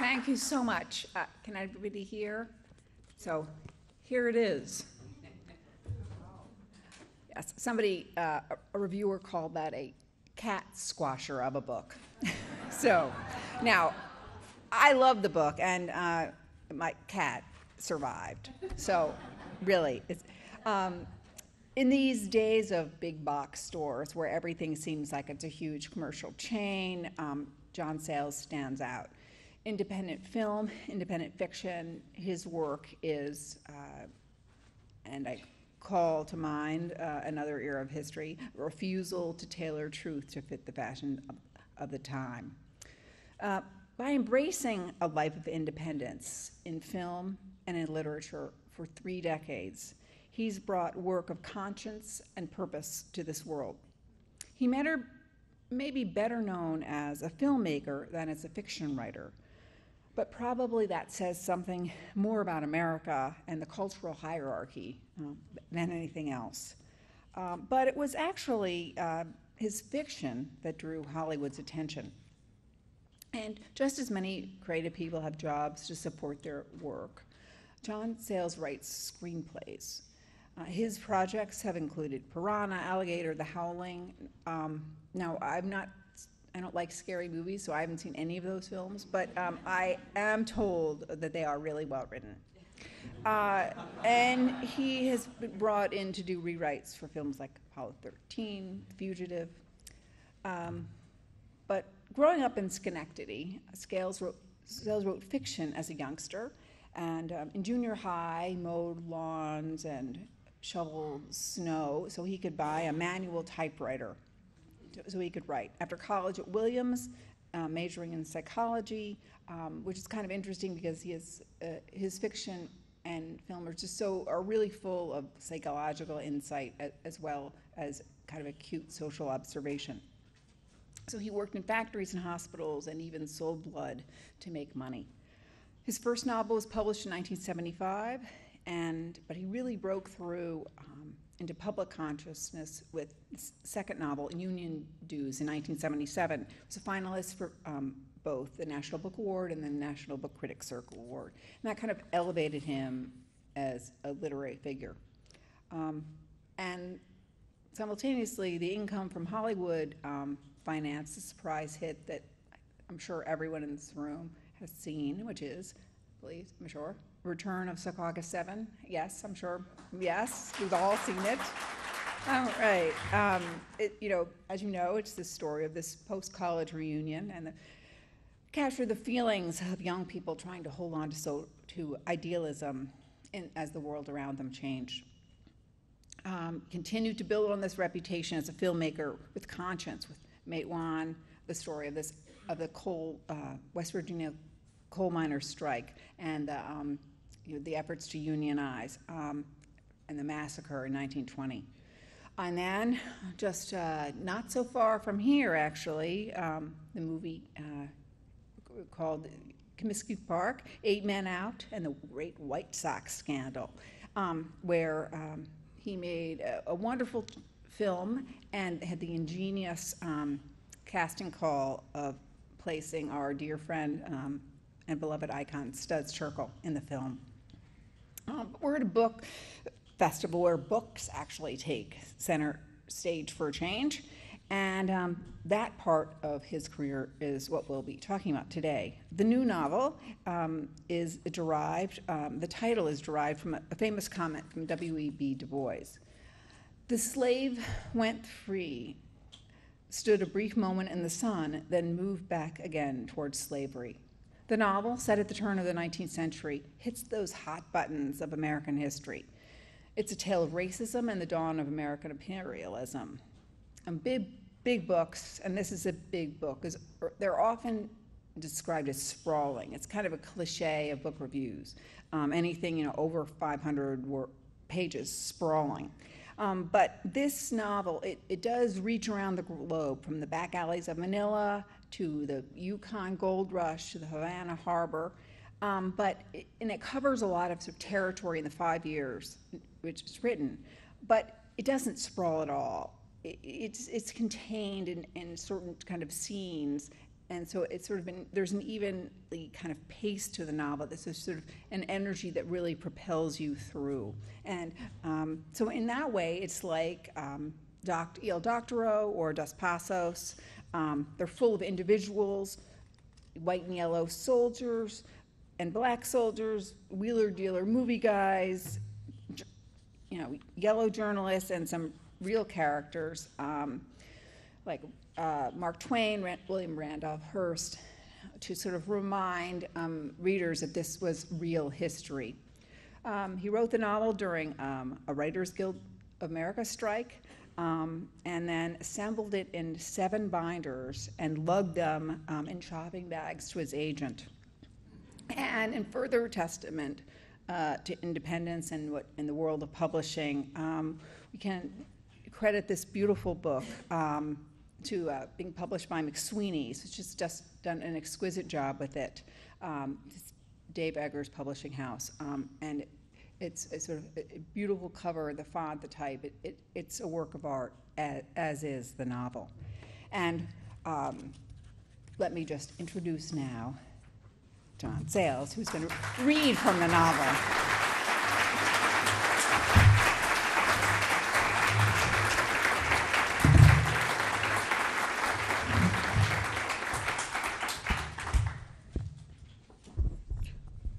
Thank you so much. Can everybody hear? So here it is. Yes, somebody, a reviewer called that a cat squasher of a book. So now, I love the book, and my cat survived. So really, it's, in these days of big box stores where everything seems like it's a huge commercial chain, John Sayles stands out. Independent film, independent fiction, his work is, and I call to mind another era of history, refusal to tailor truth to fit the fashion of the time. By embracing a life of independence in film and in literature for 3 decades, he's brought work of conscience and purpose to this world. He may be better known as a filmmaker than as a fiction writer, but probably that says something more about America and the cultural hierarchy than anything else. But it was actually his fiction that drew Hollywood's attention. And just as many creative people have jobs to support their work, John Sayles writes screenplays. His projects have included Piranha, Alligator, The Howling. Now, I don't like scary movies, so I haven't seen any of those films, but I am told that they are really well written. And he has been brought in to do rewrites for films like Apollo 13, Fugitive. But growing up in Schenectady, Sayles wrote fiction as a youngster, and in junior high, mowed lawns and shoveled snow so he could buy a manual typewriter so he could write. After college at Williams, majoring in psychology, which is kind of interesting because his fiction and film are really full of psychological insight as well as kind of acute social observation. So he worked in factories and hospitals and even sold blood to make money. His first novel was published in 1975, but he really broke through into public consciousness with his second novel, Union Dues, in 1977. He was a finalist for both the National Book Award and the National Book Critics Circle Award. And that kind of elevated him as a literary figure. And simultaneously, the income from Hollywood financed a surprise hit that I'm sure everyone in this room has seen, which is, I'm sure, Return of Secaucus 7. Yes, I'm sure. Yes, we've all seen it. All right. As you know, it's the story of this post-college reunion and capture the feelings of young people trying to hold on to idealism as the world around them changed. Continued to build on this reputation as a filmmaker with conscience, with Matewan, the story of the West Virginia coal miners' strike, and the efforts to unionize, and the massacre in 1920. And then, just not so far from here, actually, the movie called Comiskey Park, 8 Men Out, and the Great White Sox Scandal, where he made a wonderful film and had the ingenious casting call of placing our dear friend and beloved icon Studs Terkel in the film. We're at a book festival where books actually take center stage for a change, and that part of his career is what we'll be talking about today. The new novel is derived, the title is derived from a famous comment from W.E.B. Du Bois. The slave went free, stood a brief moment in the sun, then moved back again towards slavery. The novel, set at the turn of the 19th century, hits those hot buttons of American history. It's a tale of racism and the dawn of American imperialism. Big books, and this is a big book, because they're often described as sprawling. It's kind of a cliche of book reviews. Anything over 500 pages, sprawling. But this novel, it does reach around the globe, from the back alleys of Manila to the Yukon Gold Rush to the Havana Harbor, and it covers a lot of territory in the 5 years which it's written, but it doesn't sprawl at all. It's contained in certain kind of scenes and so it's sort of been, there's an evenly kind of pace to the novel. This is sort of an energy that really propels you through. And so in that way, it's like El Doctorow or Dos Passos. They're full of individuals, white and yellow soldiers and black soldiers, wheeler dealer movie guys, yellow journalists, and some real characters like Mark Twain, William Randolph Hearst, to sort of remind readers that this was real history. He wrote the novel during a Writers Guild of America strike, and then assembled it in 7 binders and lugged them in shopping bags to his agent. And in further testament to independence and in the world of publishing, we can credit this beautiful book to being published by McSweeney's, which has just done an exquisite job with it. It's Dave Eggers Publishing House, and it's sort of a beautiful cover, the font, the type. It's a work of art, as is the novel. And let me just introduce now John Sayles, who's going to read from the novel.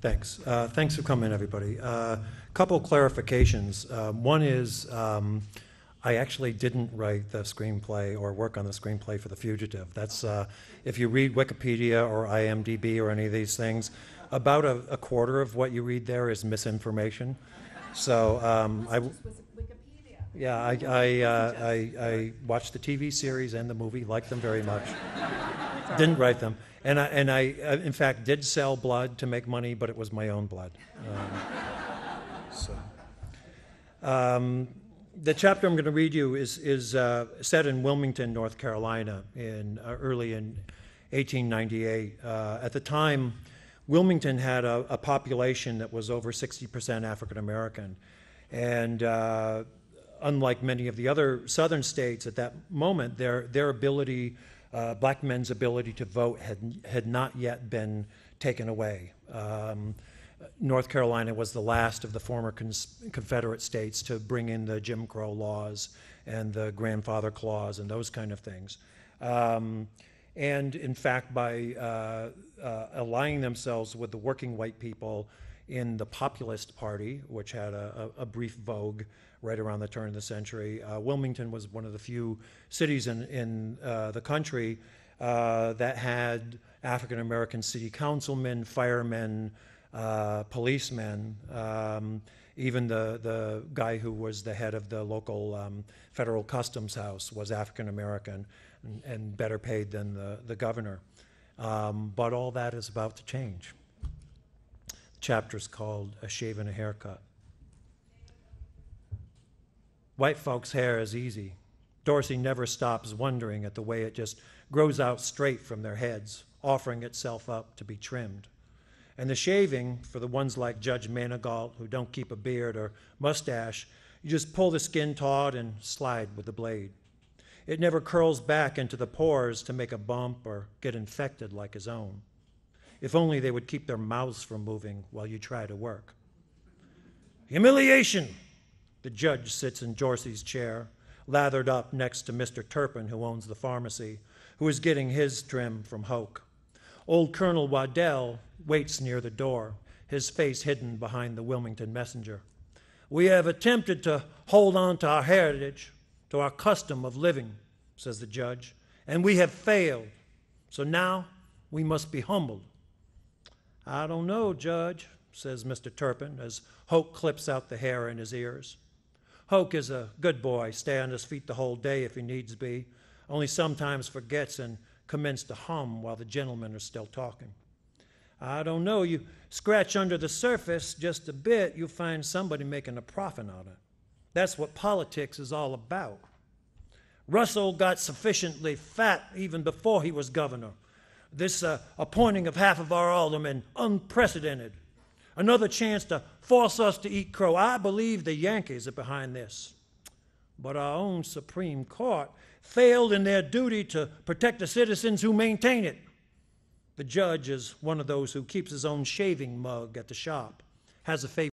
Thanks. Thanks for coming, everybody. Couple clarifications. One is I actually didn't write the screenplay or work on the screenplay for The Fugitive. That's if you read Wikipedia or IMDb or any of these things, about a quarter of what you read there is misinformation. So I watched the TV series and the movie, liked them very much. Didn't write them. And I in fact, did sell blood to make money, but it was my own blood. The chapter I'm going to read you is set in Wilmington, North Carolina, early in 1898. At the time, Wilmington had a population that was over 60% African American, and unlike many of the other southern states at that moment, their ability, black men's ability to vote, had not yet been taken away. North Carolina was the last of the former Confederate states to bring in the Jim Crow laws and the grandfather clause and those kind of things. And in fact, by aligning themselves with the working white people in the Populist Party, which had a brief vogue right around the turn of the century, Wilmington was one of the few cities in the country that had African American city councilmen, firemen, policemen, even the guy who was the head of the local federal customs house was African American and better paid than the governor. But all that is about to change. The chapter is called A Shave and a Haircut. White folks' hair is easy. Dorsey never stops wondering at the way it just grows out straight from their heads, offering itself up to be trimmed. And the shaving, for the ones like Judge Manigault, who don't keep a beard or mustache, you just pull the skin taut and slide with the blade. It never curls back into the pores to make a bump or get infected like his own. If only they would keep their mouths from moving while you try to work. Humiliation! The judge sits in Dorsey's chair, lathered up next to Mr. Turpin, who owns the pharmacy, who is getting his trim from Hoke. Old Colonel Waddell waits near the door, his face hidden behind the Wilmington Messenger. We have attempted to hold on to our heritage, to our custom of living, says the judge, and we have failed. So now we must be humbled. I don't know, Judge, says Mr. Turpin, as Hoke clips out the hair in his ears. Hoke is a good boy, stay on his feet the whole day if he needs be, only sometimes forgets and commence to hum while the gentlemen are still talking. I don't know, you scratch under the surface just a bit, you'll find somebody making a profit on it. That's what politics is all about. Russell got sufficiently fat even before he was governor. This appointing of half of our aldermen, unprecedented. Another chance to force us to eat crow. I believe the Yankees are behind this. But our own Supreme Court failed in their duty to protect the citizens who maintain it. The judge is one of those who keeps his own shaving mug at the shop, has a favorite